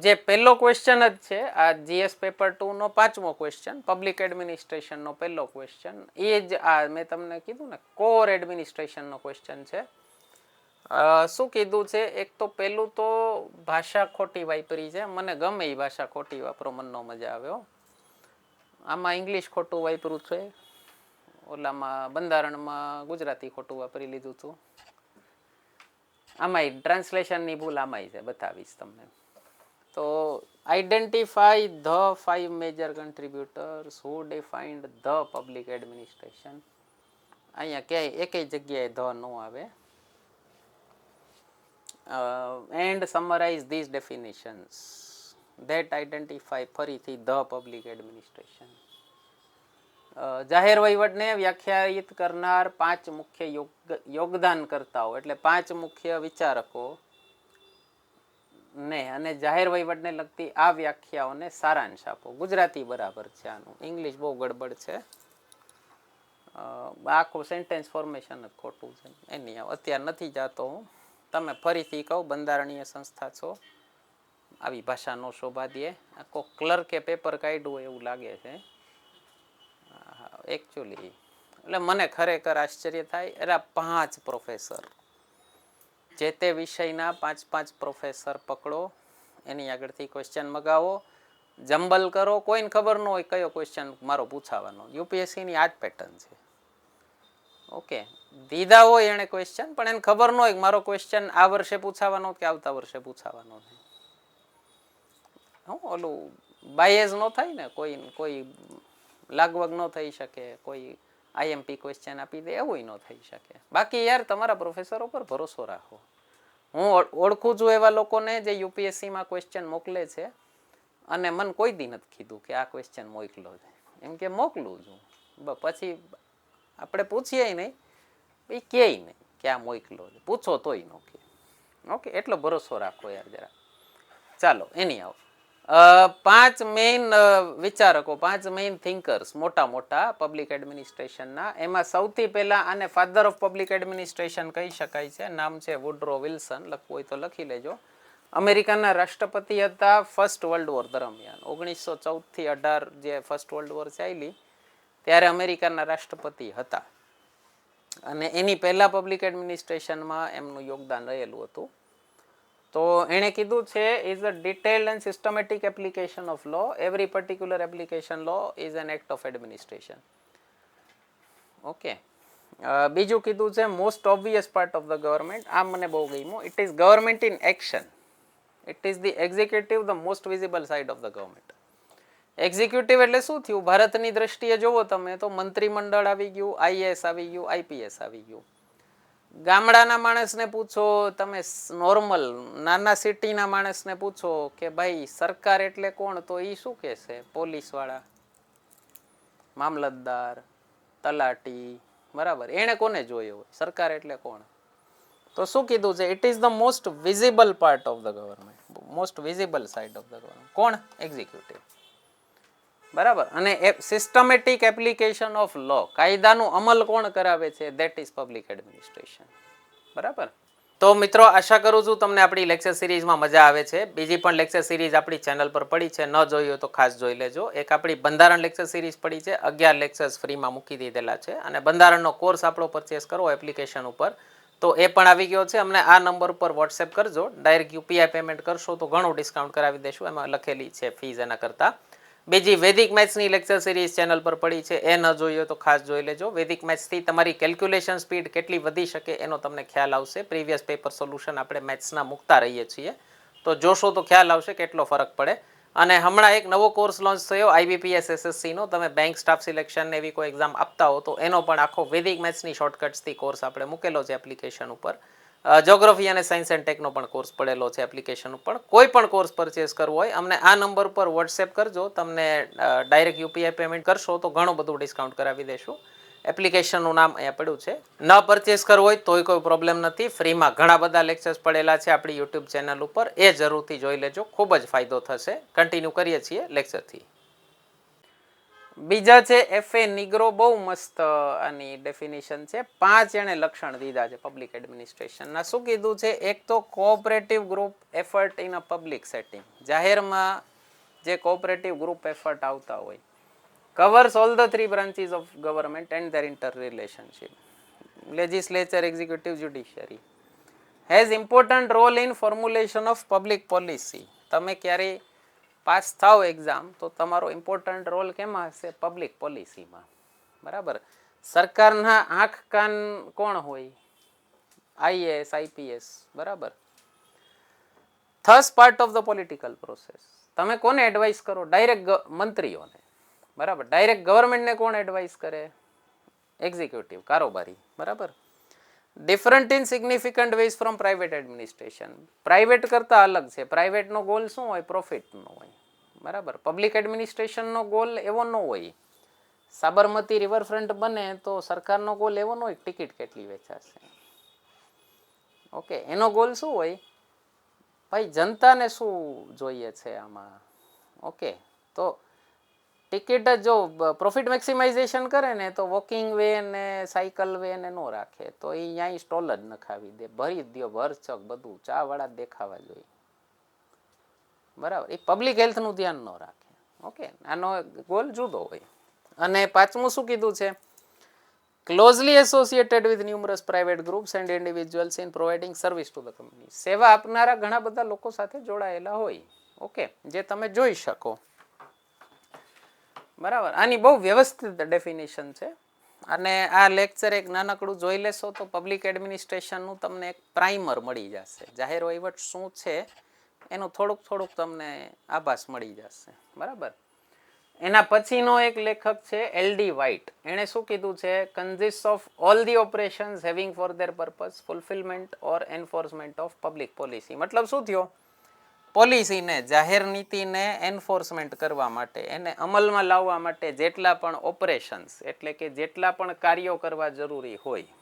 જે પહેલો ક્વેશ્ચન જ છે આ જીએસ પેપર 2 નો 5મો ક્વેશ્ચન, પબ્લિક એડમિનિસ્ટ્રેશન નો પહેલો ક્વેશ્ચન, એ જ આ મેં તમને કીધું ને કોર એડમિનિસ્ટ્રેશન નો ક્વેશ્ચન છે. શું કીધું છે, એક તો પેલું તો ભાષા ખોટી વાપરી છે. મને ગમે એ ભાષા ખોટી વાપરો, મને નો મજા આવ્યો. આમાં ઇંગ્લિશ ખોટું વાપર્યું છે, ઓલામાં બંધારણમાં ગુજરાતી ખોટું વાપરી લીધું હતું. આમાંય ટ્રાન્સલેશનની ભૂલ આમાંય છે, બતાવીશ તમને. તો identify the 5 major contributors who defined the public administration. અહીંયા ક્યાંય એકેય જગ્યાએ ધ ન આવે. And summarise these definitions that identify ફરીથી ધ પબ્લિક એડમિનિસ્ટ્રેશન. જાહેર વહીવટને વ્યાખ્યાયિત કરનાર 5 મુખ્ય યોગદાનકર્તાઓ એટલે 5 મુખ્ય વિચારકો ને અને જાહેર વહીવટને લગતી આ વ્યાખ્યાઓને સારાંશ આપો. ગુજરાતી બરાબર છે, આનું ઇંગ્લિશ બહુ ગડબડ છે. આખું સેન્ટેન્સ ફોર્મેશન જ ખોટું છે. એની અત્યારે નથી જાતો હું. તમે ફરીથી કહો, બંધારણીય સંસ્થા છો, આવી ભાષા નો શોભા દે. કોઈ ક્લર્કે પેપર કાઢ્યું એવું લાગે છે એકચ્યુઅલી. એટલે મને ખરેખર આશ્ચર્ય થાય. એરા 5 પ્રોફેસર, જે તે વિષયના 5 પ્રોફેસર પકડો, એની આગળથી ક્વેશ્ચન મગાવો, જમ્બલ કરો. કોઈને ખબર ન હોય કયો ક્વેશ્ચન મારો પૂછાવાનો. યુપીએસસીની આ જ પેટર્ન છે. ઓકે, દીધા હોય એને ક્વેશ્ચન, પણ એને ખબર ન હોય કે મારો ક્વેશ્ચન આ વર્ષે પૂછાવાનો કે આવતા વર્ષે પૂછાવાનો. ઓલું બાયસ ન થાય ને, કોઈ લાગવગ ન થઈ શકે, કોઈ આઈએમપી ક્વેશ્ચન આપી દે એવું ન થઈ શકે. બાકી યાર તમારા પ્રોફેસરો પર ભરોસો રાખો. હું ઓળખું છું એવા લોકોને જે યુપીએસસીમાં ક્વેશ્ચન મોકલે છે, અને મને કોઈ દી નથી કીધું કે આ ક્વેશ્ચન મોકલો છે. એમ કે મોકલું છું, પછી આપણે પૂછીએ નહીં, એ કહે નહીં કે આ મોકલો છે. પૂછો તોય નો કે. ઓકે, એટલો ભરોસો રાખો યાર જરા. ચાલો, એની આવો 5 મેઇન વિચારકો, 5 મેઇન થિંકર્સ મોટા પબ્લિક એડમિનિસ્ટ્રેશનના. એમાં સૌથી પહેલા આને ફાધર ઓફ પબ્લિક એડમિનિસ્ટ્રેશન કહી શકાય છે. નામ છે વુડરો વિલ્સન. લખવું હોય તો લખી લેજો. અમેરિકાના રાષ્ટ્રપતિ હતા ફર્સ્ટ વર્લ્ડ વોર દરમિયાન. 1914 થી 18 જે ફર્સ્ટ વર્લ્ડ વોર ચાલી ત્યારે અમેરિકાના રાષ્ટ્રપતિ હતા, અને એની પહેલા પબ્લિક એડમિનિસ્ટ્રેશનમાં એમનું યોગદાન રહેલું હતું. તો એણે કીધું છે, is a detailed and systematic application of law. Every particular application law is an act of administration. Okay, બીજું કીધું છે most obvious part of the government. આ મને બહુ ગમ્યું. It is government in action. It is the executive, the most visible side of the government. Executive એટલે શું થયું? ભારતની દ્રષ્ટિએ જોવો તમે તો મંત્રીમંડળ આવી ગયું, આઈએએસ આવી ગયું, આઈપીએસ આવી ગયું. ગામડાના માણસને પૂછો તમે, નોર્મલ નાના સિટીના માણસને પૂછો કે ભાઈ સરકાર એટલે કોણ, તો એ શું કહેશે? પોલીસ વાળા, મામલતદાર, તલાટી, બરાબર. એને કોને જોયો હોય? સરકાર એટલે કોણ? તો શું કીધું છે? It is the most visible part of the government, most visible side of the government. કોણ? એક્ઝિક્યુટિવ, બરાબર. અને સિસ્ટમેટિક એપ્લિકેશન ઓફ લો, કાયદાનું અમલ કોણ કરાવે છે? ધેટ ઇઝ પબ્લિક એડમિનિસ્ટ્રેશન, બરાબર. તો મિત્રો, આશા કરું છું તમને આપણી લેક્ચર સિરીઝમાં મજા આવે છે. બીજી પણ લેક્ચર સિરીઝ આપણી ચેનલ પર પડી છે, ન જોઈ હોય તો ખાસ જોઈ લેજો. એક આપણી બંધારણ લેક્ચર સિરીઝ પડી છે, 11 લેક્ચર્સ ફ્રીમાં મૂકી દીધેલા છે. અને બંધારણનો કોર્સ આપણો પરચેસ કરવો એપ્લિકેશન ઉપર, તો એ પણ આવી ગયો છે. અમને આ નંબર ઉપર વોટ્સએપ કરજો. ડાયરેક્ટ યુપીઆઈ પેમેન્ટ કરશો તો ઘણું ડિસ્કાઉન્ટ કરાવી દેશું. એમાં લખેલી છે ફીઝ એના કરતાં. બીજી વૈદિક મેથ્સની લેક્ચર સિરીઝ ચેનલ પર પડી છે, એ ન જોઈ હોય તો ખાસ જોઈ લેજો. વૈદિક મેથ્સથી તમારી કેલ્ક્યુલેશન સ્પીડ કેટલી વધી શકે એનો તમને ખ્યાલ આવશે. પ્રીવિયસ પેપર સોલ્યુશન આપણે મેથ્સના મૂકતા રહીએ છીએ, તો જોશો તો ખ્યાલ આવશે કેટલો ફરક પડે. અને હમણાં એક નવો કોર્સ લોન્ચ થયો આઈબીપીએસ એસએસસીનો. તમે બેંક સ્ટાફ સિલેક્શન એવી કોઈ એક્ઝામ આપતા હો તો એનો પણ આખો વૈદિક મેથ્સની શોર્ટકટ્સથી કોર્સ આપણે મૂકેલો છે એપ્લિકેશન ઉપર. જ્યોગ્રાફી અને સાયન્સ એન્ડ ટેકનો પણ કોર્સ પડેલો છે એપ્લિકેશન ઉપર. કોઈ પણ કોર્સ પરચેસ કરવો હોય અમને આ નંબર પર વોટ્સએપ કરજો. તમને ડાયરેક્ટ યુપીઆઈ પેમેન્ટ કરશો તો ઘણું બધું ડિસ્કાઉન્ટ કરાવી દેશું. એપ્લિકેશનનું નામ અહીંયા પડ્યું છે. ન પરચેસ કરવો હોય તોય કોઈ પ્રોબ્લેમ નથી. ફ્રીમાં ઘણા બધા લેક્ચર્સ પડેલા છે આપણી યુટ્યુબ ચેનલ ઉપર, એ જરૂરથી જોઈ લેજો. ખૂબ જ ફાયદો થશે. કન્ટિન્યુ કરીએ છીએ લેક્ચરથી. બીજા છે એફએ નિગ્રો, બહુ મસ્ત આની ડેફિનેશન છે. 5 એને લક્ષણ દીધા છે પબ્લિક એડમિનિસ્ટ્રેશનના. શું કીધું છે? એક તો cooperative group effort in a public setting, જાહેરમાં જે કોઓપરેટિવ ગ્રુપ એફર્ટ આવતા હોય. covers all the 3 branches of government and their interrelationship, legislature, executive, judiciary, has important role in formulation of public policy. તમે ક્યારેય પાસ થાવ exam તો તમારો important role કેમાં હશે? પબ્લિક પોલિસીમાં. બરાબર. સરકારના આંખ કાન કોણ હોય? IAS, IPS. બરાબર. Thus part of the political process. તમે કોને એડવાઇસ કરો? ડાયરેક્ટ મંત્રીઓને. બરાબર. ડાયરેક્ટ ગવર્મેન્ટને કોણ એડવાઇસ કરે? એક્ઝિક્યુટિવ, કારોબારી. બરાબર. Different in significant ways from private administration. Private કરતાં અલગ છે. પ્રાઇવેટનો ગોલ શું હોય? પ્રોફિટનો હોય. બરાબર. પબ્લિક એડમિનિસ્ટ્રેશનનો ગોલ એવો ન હોય. સાબરમતી રિવરફ્રન્ટ બને તો સરકારનો ગોલ એવો ન હોય ટિકિટ કેટલી વેચાશે. ઓકે, એનો ગોલ શું હોય? ભાઈ જનતાને શું જોઈએ છે આમાં? ઓકે, તો ટિકિટ જો પ્રોફિટ મેક્સિમાઇઝેશન કરે ને તો વોકિંગ વે ને સાયકલ વે ને ન રાખે, તો એ અહીંયા સ્ટોલ જ નખાવી દે, ભરી દો ભરચક બધું, ચા વાળા દેખાવા જોઈએ. બરાબર. એ પબ્લિક હેલ્થનું ધ્યાન ન રાખે. ઓકે, આનો ગોલ જુદો હોય. અને 5મું શું કીધું છે? Closely associated with ન્યુમરસ private groups and individuals in providing service to the company. સેવા આપનારા ઘણા બધા લોકો સાથે જોડાયેલા હોય. ઓકે, જે તમે જોઈ શકો. બરાબર. આની બહુ વ્યવસ્થિત ડેફિનેશન છે. અને આ લેક્ચર એક નાનકડું જોઈ લેશો તો પબ્લિક એડમિનિસ્ટ્રેશનનું તમને એક પ્રાઇમર મળી જશે. જાહેર વહીવટ શું છે એનું થોડુંક તમને આભાસ મળી જશે. બરાબર. એના પછીનો એક લેખક છે એલડી વ્હાઇટ. એણે શું કીધું છે? Consist of all the operations having four there purpose fulfilment or enforcement of public policy. મતલબ શું થયો? પોલિસીને, જાહેર નીતિને એન્ફોર્સમેન્ટ કરવા માટે, એને અમલમાં લાવવા માટે જેટલા પણ ઓપરેશન્સ એટલે કે જેટલા પણ કાર્યો કરવા જરૂરી હોય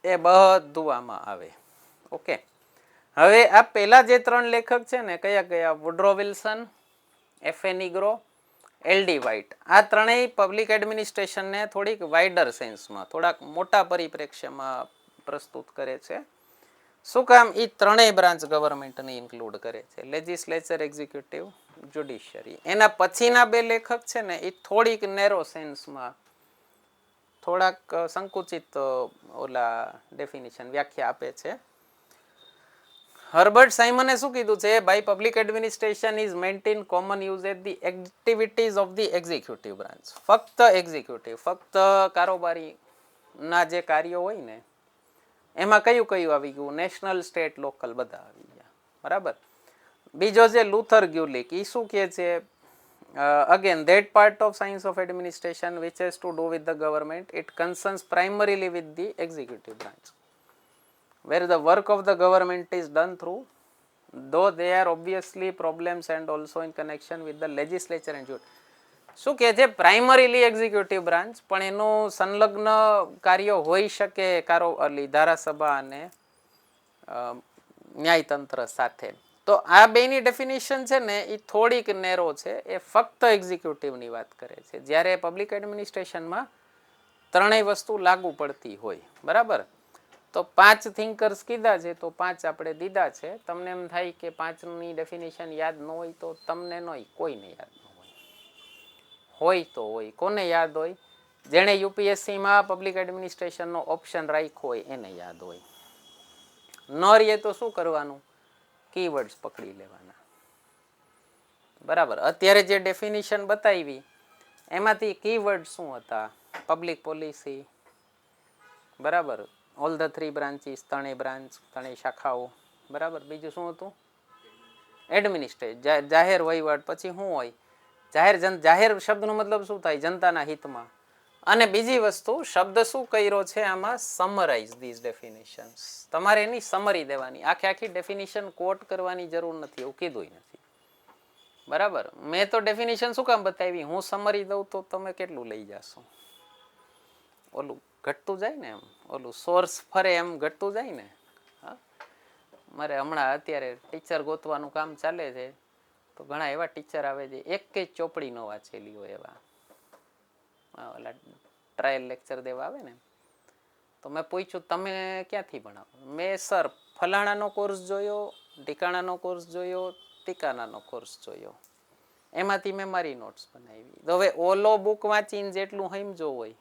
એ બધું આમાં આવે. ઓકે, હવે આ પેલા જે 3 લેખક છે ને, કયા કયા? Woodrow Wilson, FA Nigro, LD White. આ ત્રણેય પબ્લિક એડમિનિસ્ટ્રેશનને થોડીક વાઇડર સેન્સમાં, થોડાક મોટા પરિપ્રેક્ષ્યમાં પ્રસ્તુત કરે છે. શું કામ? એ ત્રણેય બ્રાન્ચ ગવર્મેન્ટને ઇન્ક્લુડ કરે છે, લેજિસ્લેચર, એક્ઝિક્યુટિવ, જ્યુડિશિયરી. એના પછીના 2 લેખક છે ને એ થોડીક નેરો સેન્સમાં, થોડાક સંકુચિત ઓલા ડેફિનેશન, વ્યાખ્યા આપે છે. હર્બર્ટ સાયમને શું કીધું છે? By public administration is maintain common use at the activities of the executive branch. ફક્ત એક્ઝિક્યુટિવ, ફક્ત કારોબારીના જે કાર્યો હોય ને એમાં કયું કયું આવી ગયું? નેશનલ, સ્ટેટ, લોકલ બધા આવી ગયા. બરાબર. બીજો છે લુથર ગ્યુલિક. એ શું કહે છે? Again that part of science of administration which has to do with the government, it concerns primarily with the executive branch, where the work of the government is done through, though there are obviously problems and also in connection with the legislature and judiciary. શું કહે છે? Primarily executive branch, પણ એનું સંલગ્ન કાર્યો હોઈ શકે ધારાસભા અને ન્યાયતંત્ર સાથે. તો આ બેની ડેફિનેશન છે ને એ થોડીક નેરો છે. એ ફક્ત એક્ઝિક્યુટિવની વાત કરે છે, જ્યારે પબ્લિક એડમિનિસ્ટ્રેશનમાં ત્રણેય વસ્તુ લાગુ પડતી હોય. બરાબર. તો 5 થિંકર્સ કીધા છે, તો 5 આપણે દીધા છે. તમને એમ થાય કે 5ની ડેફિનેશન યાદ ન હોય તો તમને નહીં, કોઈને યાદ ન હોય તો હોય. કોને યાદ હોય? જેણે યુપીએસસીમાં પબ્લિક એડમિનિસ્ટ્રેશનનો ઓપ્શન રાખ્યો હોય એને યાદ હોય. ન રહીએ તો શું કરવાનું? કીવર્ડ્સ પકડી લેવાના. બરાબર. અત્યારે જે ડેફિનેશન બતાવી એમાંથી કીવર્ડ શું હતા? Public policy. બરાબર. ઓલ ધ 3 બ્રાન્ચીસ, ત્રણેય બ્રાન્ચ, ત્રણેય શાખાઓ. બરાબર. બીજું શું હતું? એડમિનિસ્ટ્રેટ, જાહેર વહીવટ. પછી શું હોય? જાહેર શબ્દનો મતલબ શું થાય? જનતાના હિતમાં. અને બીજી વસ્તુ, શબ્દ શું કર્યો છે આમાં? Summarise these definitions. તમારે એની સમરી દેવાની. આખી ડેફિનેશન કોટ કરવાની જરૂર નથી, એવું કીધું નથી. બરાબર. મેં તો ડેફિનેશન શું કામ બતાવી? હું સમરી દઉં તો તમે કેટલું લઈ જશો? ઓલું ઘટતું જાય ને, એમ ઓલું સોર્સ ફરે એમ ઘટતું જાય ને. મારે હમણાં અત્યારે ટીચર ગોતવાનું કામ ચાલે છે. તો ઘણા એવા ટીચર આવે છે એક જ ચોપડી ન વાંચેલી હોય એવા, ઓલા ટ્રાયલ લેક્ચર દેવા આવે ને, તો મેં પૂછ્યું તમે ક્યાંથી ભણાવો? મેં સર ફલાણાનો કોર્સ જોયો, ઢીકાણાનો કોર્સ જોયો, ટીકાણાનો કોર્સ જોયો, એમાંથી મેં મારી નોટ્સ બનાવી. તો હવે ઓલો બુક વાંચીને જેટલું સમજો હોય,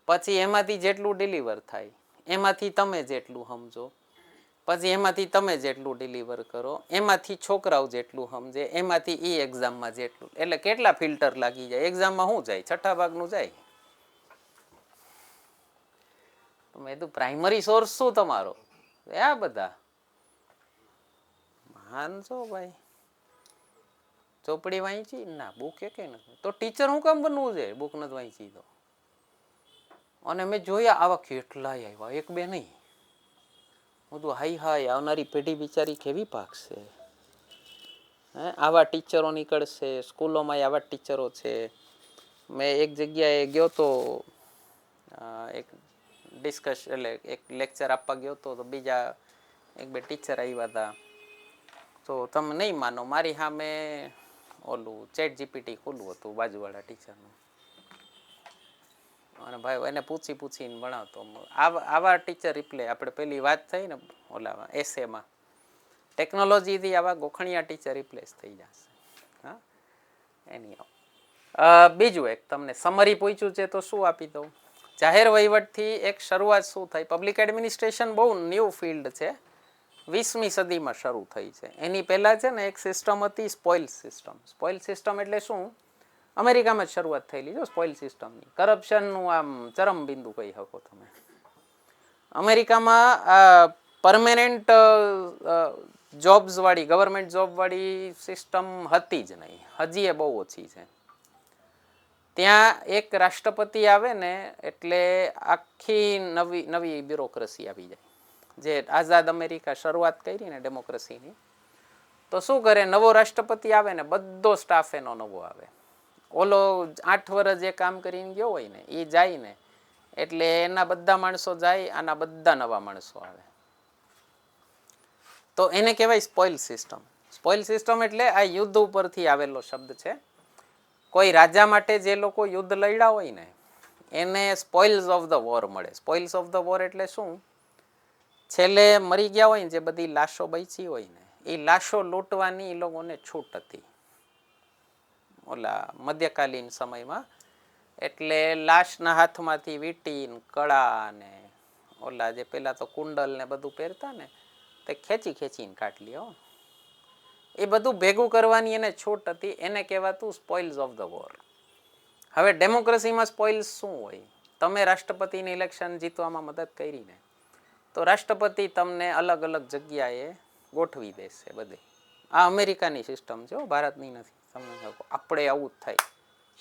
પછી એમાંથી જેટલું ડિલિવર થાય, એમાંથી તમે જેટલું સમજો, પછી એમાંથી તમે જેટલું ડિલિવર કરો, એમાંથી છોકરાઓ જેટલું સમજે, એમાંથી એ એક્ઝામમાં જેટલું, એટલે કેટલા ફિલ્ટર લાગી જાય. એક્ઝામમાં શું જાય? 6ઠ્ઠા ભાગનું જાય. મેં કીધું પ્રાઇમરી સોર્સ શું તમારો? આ બધા માનશો ભાઈ, ચોપડી વાંચી ના, બુક એક નથી. તો ટીચર શું કામ બનવું છે બુક નથી વાંચી તો? અને મેં જોયા આવા કેટલાય આવ્યા, એક બે નહીં. હું તો હાઈ હાય, આવનારી પેઢી બિચારી કેવી પાકશે? હે, આવા ટીચરો નીકળશે, સ્કૂલોમાં આવા ટીચરો છે. મેં એક જગ્યાએ ગયો તો, એક ડિસ્કસ એટલે એક લેક્ચર આપવા ગયો તો બીજા એક બે ટીચર આવ્યા હતા. તો તમે નહીં માનો, મારી સામે ઓલું ચેટ જીપીટી ખુલ્લું હતું બાજુવાળા ટીચરનું, અને ભાઈ એને પૂછીને ભણાવતો. આવા ટીચર રિપ્લે આપણે પેલી વાત થઈ ને ઓલા એસેમાં, ટેકનોલોજીથી આવા ગોખણિયા ટીચર રિપ્લેસ થઈ જશે. હા, એની બીજું એક તમને સમરી પૂછ્યું છે તો શું આપી દઉં. જાહેર વહીવટથી એક શરૂઆત શું થઈ? પબ્લિક એડમિનિસ્ટ્રેશન બહુ ન્યૂ ફિલ્ડ છે, 20મી સદીમાં શરૂ થઈ છે. એની પહેલાં છે ને એક સિસ્ટમ હતી સ્પોઇલ સિસ્ટમ. સ્પોઇલ સિસ્ટમ એટલે શું? અમેરિકામાં જ શરૂઆત થયેલી જો સ્પોઇલ સિસ્ટમની. કરપ્શનનું આમ ચરમ બિંદુ કહી શકો તમે. અમેરિકામાં પરમેનન્ટ જોબ્સ વાળી, ગવર્મેન્ટ જોબ વાળી સિસ્ટમ હતી જ નહીં, હજી એ બહુ ઓછી છે. ત્યાં એક રાષ્ટ્રપતિ આવે ને એટલે આખી નવી બ્યુરોક્રેસી આવી જાય. જે આઝાદ અમેરિકા શરૂઆત કરી ને ડેમોક્રેસીની, તો શું કરે, નવો રાષ્ટ્રપતિ આવે ને બધો સ્ટાફ એનો નવો આવે. ઓલો 8 વર્ષ જે કામ કરીને ગયો હોય ને એ જાય ને એટલે એના બધા માણસો જાય, આના બધા નવા માણસો આવે. તો એને કહેવાય સ્પોઇલ સિસ્ટમ. સ્પોઇલ સિસ્ટમ એટલે આ યુદ્ધ ઉપરથી આવેલો શબ્દ છે. કોઈ રાજા માટે જે લોકો યુદ્ધ લડ્યા હોય ને એને સ્પોઇલ્સ ઓફ ધ વોર મળે. સ્પોઇલ્સ ઓફ ધ વોર એટલે શું? છેલ્લે મરી ગયા હોય ને જે બધી લાશો બચી હોય ને એ લાશો લૂંટવાની એ લોકોને છૂટ હતી ઓલા મધ્યકાલીન સમયમાં. એટલે લાશના હાથમાંથી વીંટી ને કળા ને ઓલા જે પેલા તો કુંડલ ને બધું પહેરતા ને તે ખેંચીને કાઢ લ્યો. એ બધું ભેગું કરવાની એને છૂટ હતી, એને કહેવાતું સ્પોઇલ્સ ઓફ ધ વોર. હવે ડેમોક્રેસીમાં સ્પોઇલ્સ શું હોય? તમે રાષ્ટ્રપતિની ઇલેક્શન જીતવામાં મદદ કરી ને તો રાષ્ટ્રપતિ તમને અલગ અલગ જગ્યાએ ગોઠવી દેશે બધે. આ અમેરિકાની સિસ્ટમ છે, ભારતની નથી. તમને આપણે આવું જ થાય.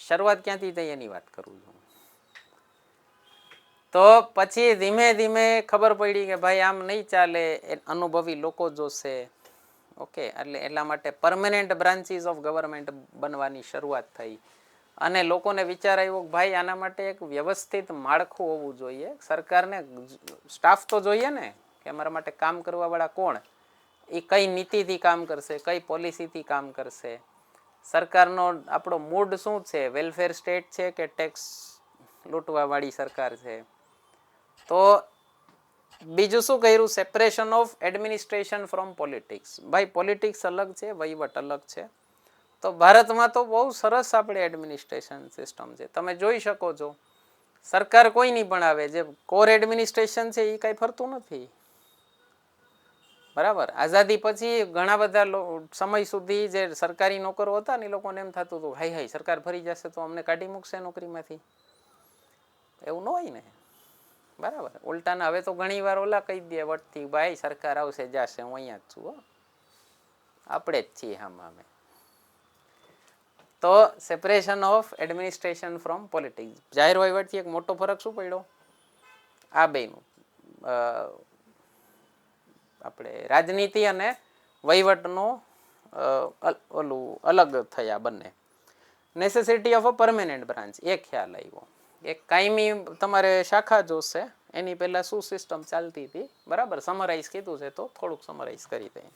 શરૂઆત ક્યાંથી થઈ એની વાત કરું છું. તો પછી ધીમે ધીમે ખબર પડી કે ભાઈ આમ નહીં ચાલે, અનુભવી લોકો જોશે. ઓકે, એટલે એટલા માટે પરમેનન્ટ બ્રાન્ચીસ ઓફ ગવર્મેન્ટ બનવાની શરૂઆત થઈ અને લોકોને વિચાર આવ્યો કે ભાઈ આના માટે એક વ્યવસ્થિત માળખું હોવું જોઈએ. સરકારને સ્ટાફ તો જોઈએ ને કે અમારા માટે કામ કરવાવાળા કોણ, એ કઈ નીતિથી કામ કરશે, કઈ પોલિસીથી કામ કરશે. સરકારનો આપણો મૂડ શું છે? વેલફેર સ્ટેટ છે કે ટેક્સ લૂંટવાવાળી સરકાર છે? તો બીજું શું કર્યું? Separation of administration from politics. ભાઈ પોલિટિક્સ અલગ છે, વહીવટ અલગ છે. તો ભારતમાં તો બહુ સરસ આપણે એડમિનિસ્ટ્રેશન સિસ્ટમ છે. તમે જોઈ શકો છો સરકાર કોઈ નહીં બનાવે, જે કોર એડમિનિસ્ટ્રેશન છે એ કાંઈ ફરતું નથી. બરાબર. આઝાદી પછી ઘણા બધા સમય સુધી જે સરકારી નોકરો હતા ને એ લોકોને એમ થતું હતું હાય સરકાર ફરી જશે તો અમને કાઢી મૂકશે નોકરીમાંથી. એવું ન હોય ને. બરાબર. ઉલટાના હવે તો ઘણી વાર ઓલા કહી દે વટથી ભાઈ સરકાર આવશે જશે, હું અહીંયા જ છું, આપણે જ છીએ આમાં. તો separation of administration from politics. જાહેર વહીવટથી એક મોટો ફરક શું પડ્યો? આ બેનું આપણે રાજનીતિ અને વહીવટનો ઓલું અલગ થયા બંને. Necessity of a permanent branch એ ખ્યાલ આવ્યો. એક કાયમી તમારે શાખા જોશે એની પહેલા શું સિસ્ટમ ચાલતી હતી. બરાબર, સમરાઈઝ કીધું છે તો થોડુંક સમરાઈઝ કરી દઈએ.